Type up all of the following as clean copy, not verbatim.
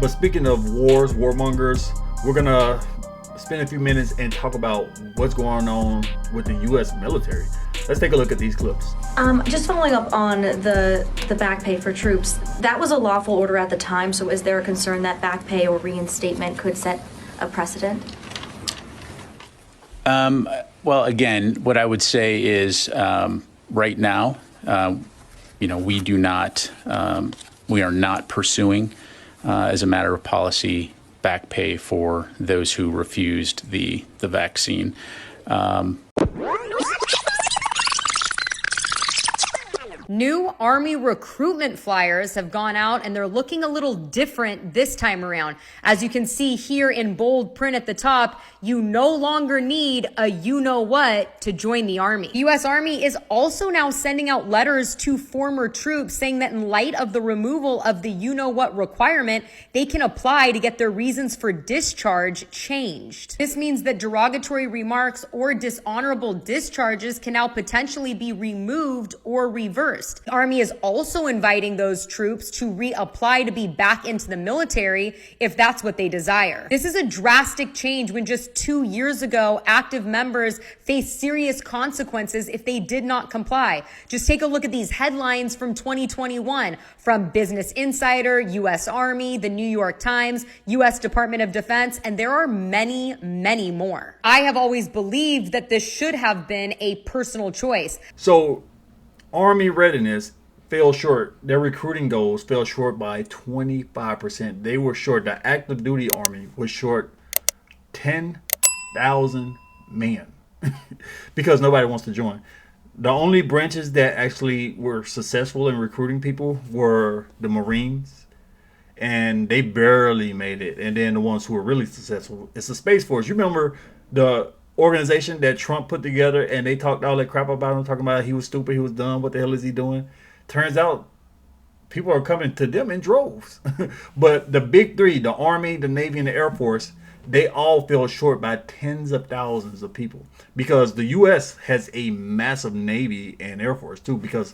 But speaking of wars, warmongers, we're gonna spend a few minutes and talk about what's going on with the U.S. military. Let's take a look at these clips. Just following up on the back pay for troops, that was a lawful order at the time, so is there a concern that back pay or reinstatement could set a precedent? Well, again, what I would say is right now, we do not, we are not pursuing, as a matter of policy, back pay for those who refused the vaccine. New Army recruitment flyers have gone out and they're looking a little different this time around. As you can see here in bold print at the top, you no longer need a you-know-what to join the Army. The U.S. Army is also now sending out letters to former troops saying that in light of the removal of the you-know-what requirement, they can apply to get their reasons for discharge changed. This means that derogatory remarks or dishonorable discharges can now potentially be removed or reversed. The Army is also inviting those troops to reapply to be back into the military if that's what they desire. This is a drastic change when just 2 years ago, active members faced serious consequences if they did not comply. Just take a look at these headlines from 2021 from Business Insider, U.S. Army, the New York Times, U.S. Department of Defense, and there are many, many more. I have always believed that this should have been a personal choice. So Army readiness fell short. Their recruiting goals fell short by 25%. They were short. The active duty Army was short 10,000 men because nobody wants to join. The only branches that actually were successful in recruiting people were the Marines, and they barely made it. And then the ones who were really successful, it's the Space Force. You remember the organization that Trump put together, and they talked all that crap about him, talking about he was stupid, he was dumb, what the hell is he doing? Turns out people are coming to them in droves. But the big three, the Army, the Navy, and the Air Force, they all fell short by tens of thousands of people, because the U.S. has a massive Navy and Air Force too, because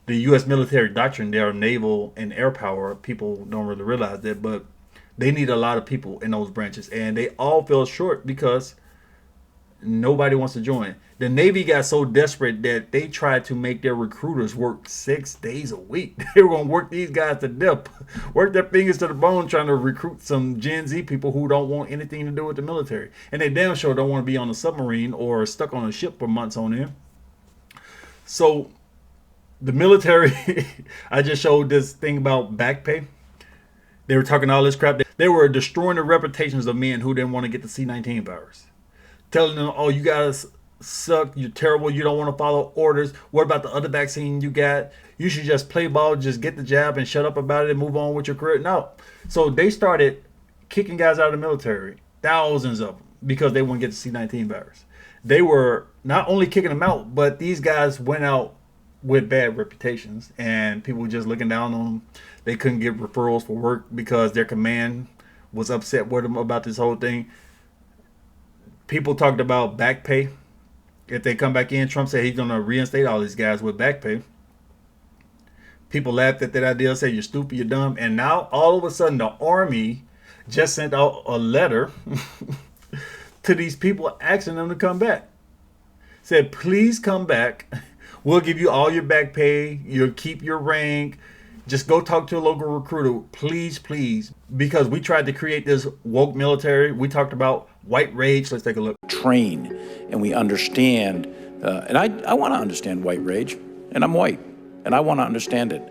the U.S. military doctrine, their naval and air power, people don't really realize that, but they need a lot of people in those branches, and they all fell short because nobody wants to join. The Navy got so desperate that they tried to make their recruiters work 6 days a week. They were going to work these guys to death, work their fingers to the bone trying to recruit some Gen Z people who don't want anything to do with the military. And they damn sure don't want to be on a submarine or stuck on a ship for months on end. So the military, I just showed this thing about back pay. They were talking all this crap. They were destroying the reputations of men who didn't want to get the C-19 virus. Telling them, oh, you guys suck, you're terrible, you don't want to follow orders. What about the other vaccine you got? You should just play ball, just get the jab and shut up about it and move on with your career. No. So they started kicking guys out of the military, thousands of them, because they wouldn't get the C-19 virus. They were not only kicking them out, but these guys went out with bad reputations, and people were just looking down on them. They couldn't get referrals for work because their command was upset with them about this whole thing. People talked about back pay. If they come back in, Trump said he's going to reinstate all these guys with back pay. People laughed at that idea, said you're stupid, you're dumb. And now, all of a sudden, the Army just sent out a letter to these people asking them to come back. Said, please come back. We'll give you all your back pay. You'll keep your rank. Just go talk to a local recruiter, please, please. Because we tried to create this woke military. We talked about white rage. Let's take a look. Train and we understand, and I want to understand white rage, and I'm white, and I want to understand it.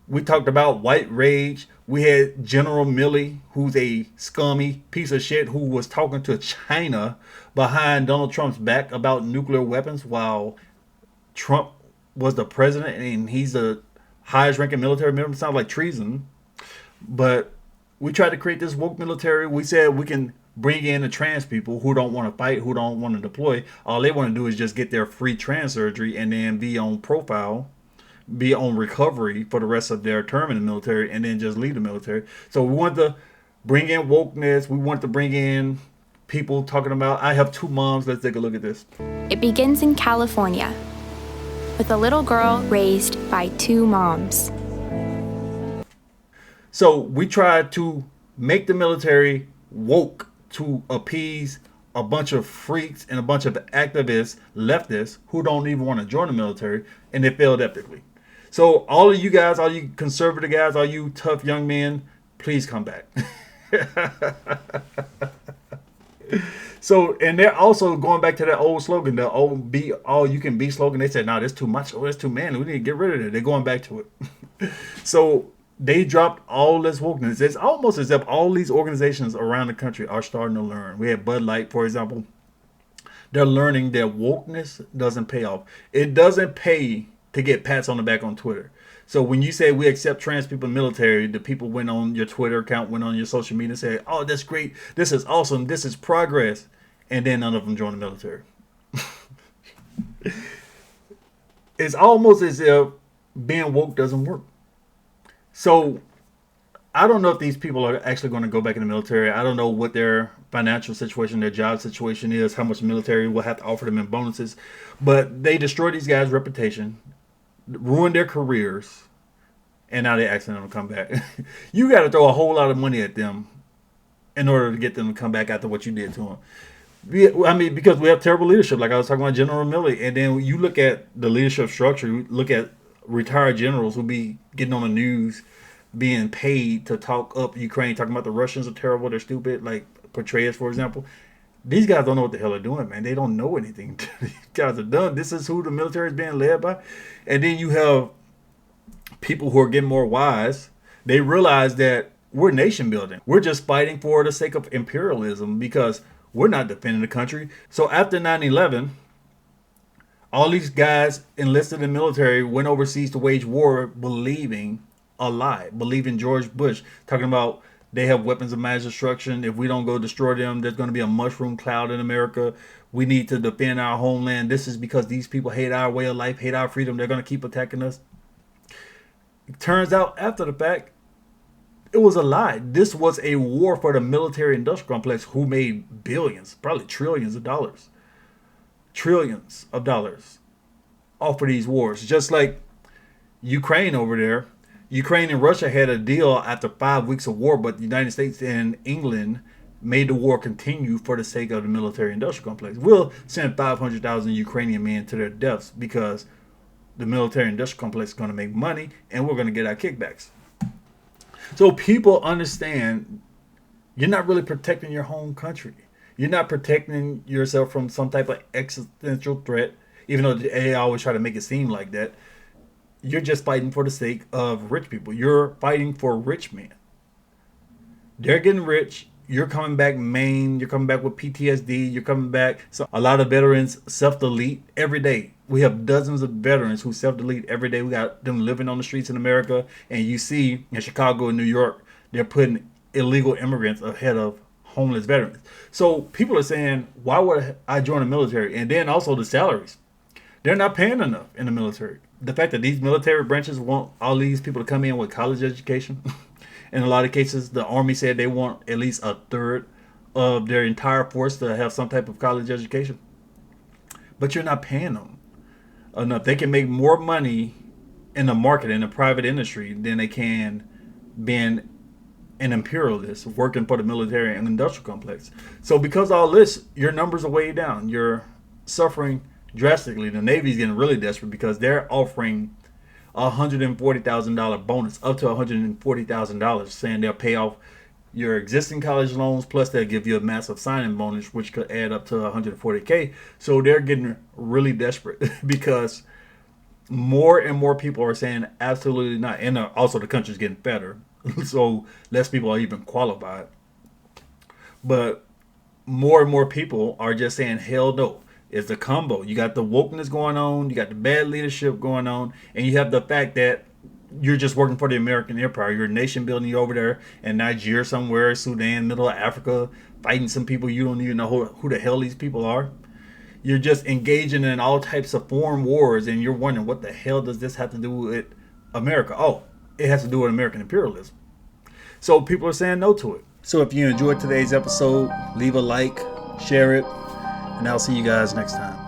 We talked about white rage. We had General Milley, who's a scummy piece of shit, who was talking to China behind Donald Trump's back about nuclear weapons while Trump was the president and he's the highest ranking military member. Sounds like treason. But we tried to create this woke military. We said we can bring in the trans people who don't want to fight, who don't want to deploy. All they want to do is just get their free trans surgery and then be on profile, be on recovery for the rest of their term in the military, and then just leave the military. So we want to bring in wokeness. We want to bring in people talking about, I have two moms. Let's take a look at this. It begins in California with a little girl raised by two moms. So we tried to make the military woke to appease a bunch of freaks and a bunch of activists, leftists, who don't even want to join the military, and they failed epically. So all of you guys, all you conservative guys, all you tough young men, please come back. So, and they're also going back to that old slogan, the old "be all you can be" slogan. They said, "No, that's too much. Oh, that's too manly. We need to get rid of it." They're going back to it. So they dropped all this wokeness. It's almost as if all these organizations around the country are starting to learn. We had Bud Light, for example. They're learning that wokeness doesn't pay off. It doesn't pay to get pats on the back on Twitter. So when you say we accept trans people in the military, the people went on your Twitter account, went on your social media and said, "Oh, that's great. This is awesome. This is progress." And then none of them joined the military. It's almost as if being woke doesn't work. So I don't know if these people are actually going to go back in the military. I don't know what their financial situation, their job situation is, how much the military will have to offer them in bonuses. But they destroyed these guys' reputation, ruined their careers, and now they're asking them to come back. You got to throw a whole lot of money at them in order to get them to come back after what you did to them. I mean, because we have terrible leadership, like I was talking about General Milley, and then you look at the leadership structure, you look at retired generals who be getting on the news, being paid to talk up Ukraine, talking about the Russians are terrible, they're stupid, like Petraeus, for example. These guys don't know what the hell they're doing, man. They don't know anything. These guys are done. This is who the military is being led by. And then you have people who are getting more wise. They realize that we're nation building. We're just fighting for the sake of imperialism because we're not defending the country. So after 9/11, all these guys enlisted in the military went overseas to wage war believing a lie, believing George Bush, talking about they have weapons of mass destruction. If we don't go destroy them, there's going to be a mushroom cloud in America. We need to defend our homeland. This is because these people hate our way of life, hate our freedom. They're going to keep attacking us. It turns out after the fact, it was a lie. This was a war for the military industrial complex who made billions, probably trillions of dollars. Trillions of dollars off of these wars. Just like Ukraine over there. Ukraine and Russia had a deal after 5 weeks of war, but the United States and England made the war continue for the sake of the military industrial complex. We'll send 500,000 Ukrainian men to their deaths because the military industrial complex is going to make money and we're going to get our kickbacks. So people understand you're not really protecting your home country. You're not protecting yourself from some type of existential threat, even though they always try to make it seem like that. You're just fighting for the sake of rich people. You're fighting for rich men. They're getting rich. You're coming back maimed. You're coming back with PTSD. You're coming back. So a lot of veterans self-delete every day. We have dozens of veterans who self-delete every day. We got them living on the streets in America. And you see in Chicago and New York, they're putting illegal immigrants ahead of homeless veterans. So people are saying, why would I join the military? And then also the salaries. They're not paying enough in the military. The fact that these military branches want all these people to come in with college education. In a lot of cases, the Army said they want at least a third of their entire force to have some type of college education. But you're not paying them enough. They can make more money in the market, in the private industry, than they can being an imperialist working for the military and industrial complex. So because of all this, your numbers are way down. You're suffering drastically. The Navy's getting really desperate because they're offering $140,000 bonus, up to $140,000, saying they'll pay off your existing college loans, plus they'll give you a massive signing bonus, which could add up to $140K. So they're getting really desperate because more and more people are saying absolutely not. And also the country's getting fatter, so less people are even qualified. But more and more people are just saying hell no. It's the combo. You got the wokeness going on, you got the bad leadership going on, and you have the fact that you're just working for the American empire. You're nation building over there in Nigeria somewhere, Sudan, middle of Africa, fighting some people you don't even know who the hell these people are. You're just engaging in all types of foreign wars, and you're wondering what the hell does this have to do with America? Oh, it has to do with American imperialism. So people are saying no to it. So if you enjoyed today's episode, leave a like, share it, and I'll see you guys next time.